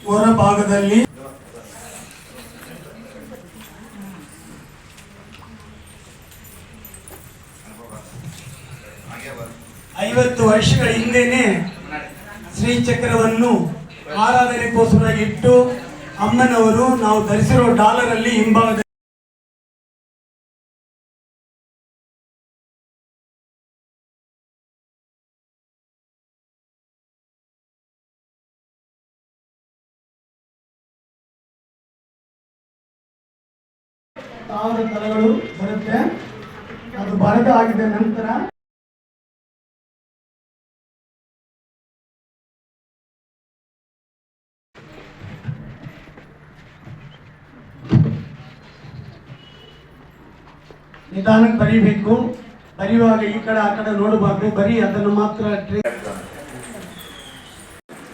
ಹೊರಭಾಗದಲ್ಲಿ 50 ವರ್ಷಗಳ ಹಿಂದೆನೆ ಶ್ರೀಚಕ್ರವನ್ನು ಆರಾಧನೆಗೋಸ್ಕರ ಇಟ್ಟು ಅಮ್ಮನವರು ನಾವು ಧರಿಸಿರೋ ಡಾಲರ್ ಅಲ್ಲಿ ಹಿಂಭಾಗದಲ್ಲಿ ಸಾವಿರ ತಲೆಗಳು ಬರುತ್ತೆ. ಅದು ಬರದ ಆಗಿದ ನಂತರ ನಿಧಾನಕ್ಕೆ ಬರೀಬೇಕು. ಬರೆಯುವಾಗ ಈ ಕಡೆ ಆ ಕಡೆ ನೋಡಬಾರ್ದು. ಬರೀ ಅದನ್ನು ಮಾತ್ರ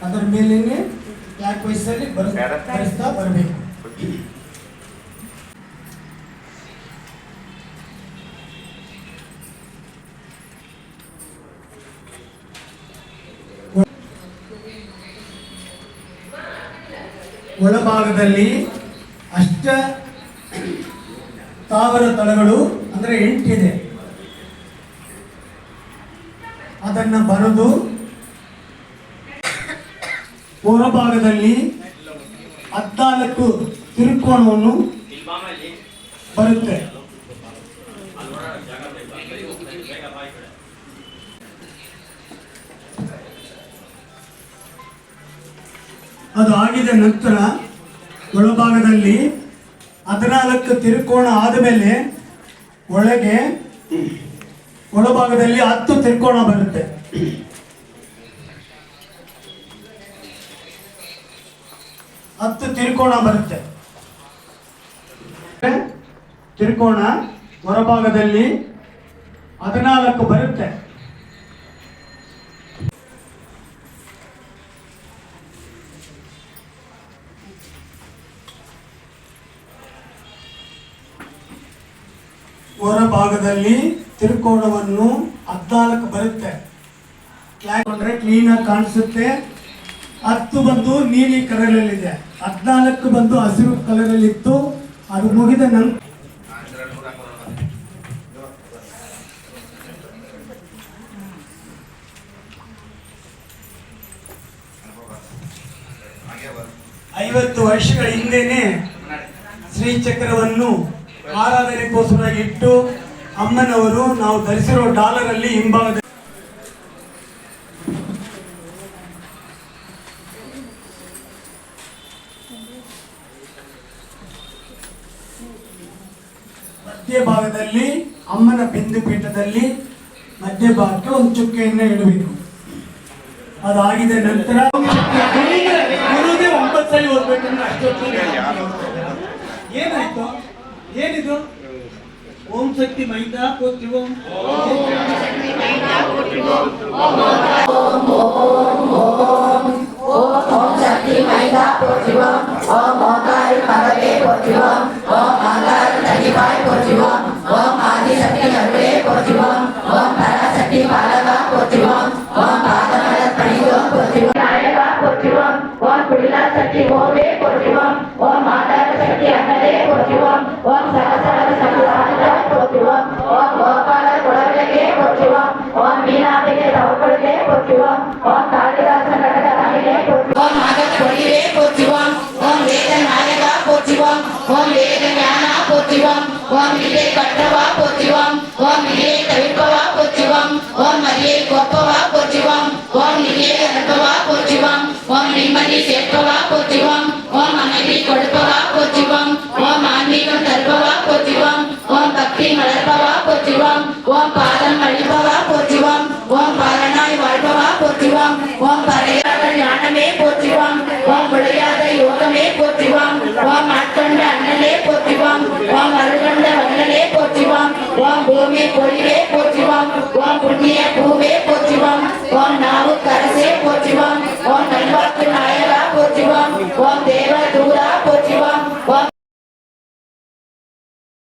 ಅದರ ಮೇಲೇನೆ ಕ್ಲಾಕ್ ವೈಸಲ್ಲಿ ಬರೆಸ್ತಾ ಬರಬೇಕು. ಒಳಭಾಗದಲ್ಲಿ ಅಷ್ಟ ಸಾವಿರ ತಳಗಳು ಅಂದರೆ 8 ಇದೆ. ಅದನ್ನು ಬರೆದು ಹೊರಭಾಗದಲ್ಲಿ 14 ತಿರುಕೋಣವನ್ನು ಬರುತ್ತೆ. ಅದು ಆಗಿದ ನಂತರ ಒಳಭಾಗದಲ್ಲಿ 14 ತಿರುಕೋಣ ಆದಮೇಲೆ ಒಳಭಾಗದಲ್ಲಿ 10 ತಿರುಕೋಣ ಬರುತ್ತೆ. ತಿರುಕೋಣ ಹೊರಭಾಗದಲ್ಲಿ 14 ಬರುತ್ತೆ. ಹೊರಭಾಗದಲ್ಲಿ ತಿರುಕೋಣವನ್ನು 14 ಬರುತ್ತೆ. ಕ್ಲಾಕ್ ಅಂದ್ರೆ ಕ್ಲೀನ್ ಆಗಿ ಕಾಣಿಸುತ್ತೆ. 10 ಬಂದು ನೀಲಿ ಕಲರಲ್ಲಿದೆ, 14 ಬಂದು ಹಸಿರು ಕಲರಲ್ಲಿ ಇತ್ತು. ಅದು ಮುಗಿದ ನಂತರ ಐವತ್ತು ವರ್ಷಗಳ ಹಿಂದೆನೆ ಶ್ರೀಚಕ್ರವನ್ನು ಆರಾಧನೆಗೋಸ್ಕರ ಇಟ್ಟು ಅಮ್ಮನವರು ನಾವು ಧರಿಸಿರೋ ಡಾಲರ್ ಅಲ್ಲಿ ಹಿಂಭಾಗದಲ್ಲಿ ಮಧ್ಯಭಾಗದಲ್ಲಿ ಅಮ್ಮನ ಬಿಂದು ಪೀಠದಲ್ಲಿ ಮಧ್ಯಭಾಗಕ್ಕೆ ಒಂದು ಚುಕ್ಕೆಯನ್ನು ಇಡಬೇಕು. ಅದಾಗಿದೆ ನಂತರ 9 ಸಲ ಓದ್ಬೇಕಂದ್ರೆ ಅಷ್ಟೊತ್ತು ಏನಾಯ್ತು? ಏನಿದು? ಓಂ ಶಕ್ತಿ ಮೈದಾ ಪೋತಿ ಓಂ ಶಕ್ತಿ ಮೈದಾ ಪೋತಿ ಓಂ ಓಂ ಓಂಕಾರಿ ಪರವೇ ಪೋತಿ ಓಂ ಓಂ ಆಂಗಾರಿ ತಡಿಪಾಯಿ ಪೋತಿ ಓಂ ಓಂ ಆದಿ ಶಕ್ತಿ ಹರವೇ ಪೋತಿ ಓಂ ಓಂ ಪರಾಶಕ್ತಿ ಪಾಲಕ ಪೋತಿ ಓಂ ಓಂ ಪಾದಮಲ ಪಣಿಯೋ ಪೋತಿ ಓಂ ನಾಯಕ ಪೋತಿ ಓಂ ಓಂ ಕುಡಿಲ ಶಕ್ತಿ ಓವೇ ಪೋತಿ ಓಂ ಓಂ ಆಧಾರ ಶಕ್ತಿ ಅನ್ನದೇ ಪೋತಿ ಓಂ ಓಂ ಸಹಸ್ರ ಸಕಲಾದ ಪೋತಿ ಓಂ ಓಂ ಗೋಪಾಲ ಕೊಳವೆಗೆ ಪೋತಿ ಓಂ ಓಂ ಮೀನಾದಿಗೆ ತವಕೊಳಗೆ ಪೋತಿ ಓಂ ಓಂ ಕಾಳಿದಾಸ ಕಡಗ ರಾಣಿಗೆ ಪೋತಿ ಓಂ ಆಗತ್ ಕೊಡಿವೆ ಪೋತಿ ಓಂ ಓಂ ವೇದ ನಾಯಕ ಪೋತಿ ಓಂ ಓಂ ವೇದ ಜ್ಞಾನ ಪೋತಿ ಓಂ ಓಂ ವಿಜಯ ಕಟ್ಟವ ಪೋತಿ ಓಂ ಓಂ ವಿಜಯ ತವಿಪವ ಪೋತಿ ಓಂ ಓಂ ಮರಿಯೇ ಕೋಪವ ಪೋತಿ ಓಂ ಓಂ ವಿಜಯ ಅನುಭವ ಪೋತಿ ಓಂ ಓಂ ನಿಮ್ಮದಿ ಸೇರ್ಪವ ಪೋತಿ ಓಂ ಓಂ ಅನದಿ ಕೊಡುಪವ ಪೋತಿ ಓಂ ಓಂ ಆನ್ಮೀಕಂ ತರ್ಪವ ಪೋತಿ ಓಂ ಓಂ ಭಕ್ತಿ ಮಲರ್ಪವ ಪೋತಿ ಓಂ ಓಂ ಪಾದಂ ಅಳಿಪವ ಪೋತಿ ಓಂ ಓಂ ಪಾರಣಾಯ್ வாழ்பವ ಪೋತಿ ಓಂ ಓಂ ಪರೆಯಾದ ಜ್ಞಾನಮೇ ಪೋತಿ ಓಂ ಓಂ ಒಳೆಯಾದ ಯೋಗಮೇ ಪೋತಿ ಓಂ ಓಂ ಆತ್ಕೊಂಡ ಅನ್ನಲೇ ಪೋತಿ ಓಂ ಓಂ ಅರುಗಂಡ ವಲ್ಲಲೇ ಪೋತಿ ಓಂ ಓಂ ಭೂಮಿ ಕೊಳಿವೆ ಪೋತಿ ಓಂ ಓಂ ಪುಣ್ಯ ಭೂಮಿ